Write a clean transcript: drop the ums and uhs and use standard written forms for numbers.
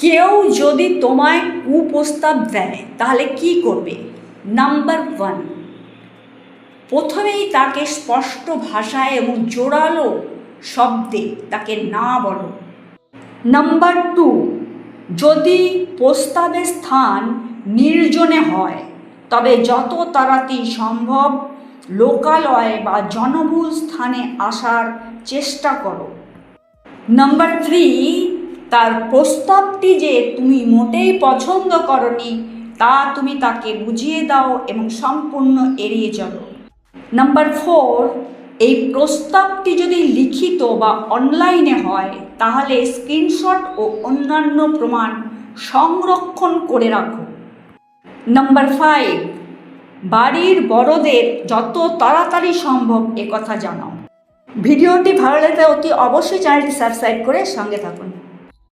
কেউ যদি তোমায় কুপ্রস্তাব দেয় তাহলে কি করবে? নাম্বার 1, প্রথমেই তাকে স্পষ্ট ভাষায় এবং জোরালো শব্দে তাকে না বলো। নাম্বার 2, যদি প্রস্তাবের স্থান নির্জনে হয় তবে যত তাড়াতাড়ি সম্ভব লোকালয় বা জনবহুল স্থানে আসার চেষ্টা করো। নাম্বার 3, তার প্রস্তাবটি যে তুমি মোটেই পছন্দ করনি তা তুমি তাকে বুঝিয়ে দাও এবং সম্পূর্ণ এড়িয়ে চলো। নাম্বার 4, এই প্রস্তাবটি যদি লিখিত বা অনলাইনে হয় তাহলে স্ক্রিনশট ও অন্যান্য প্রমাণ সংরক্ষণ করে রাখো। নাম্বার 5, বাড়ির বড়দের যত তাড়াতাড়ি সম্ভব একথা জানাও। ভিডিওটি ভালো লাগলে অতি অবশ্যই চ্যানেলটি সাবস্ক্রাইব করে সঙ্গে থাকুন।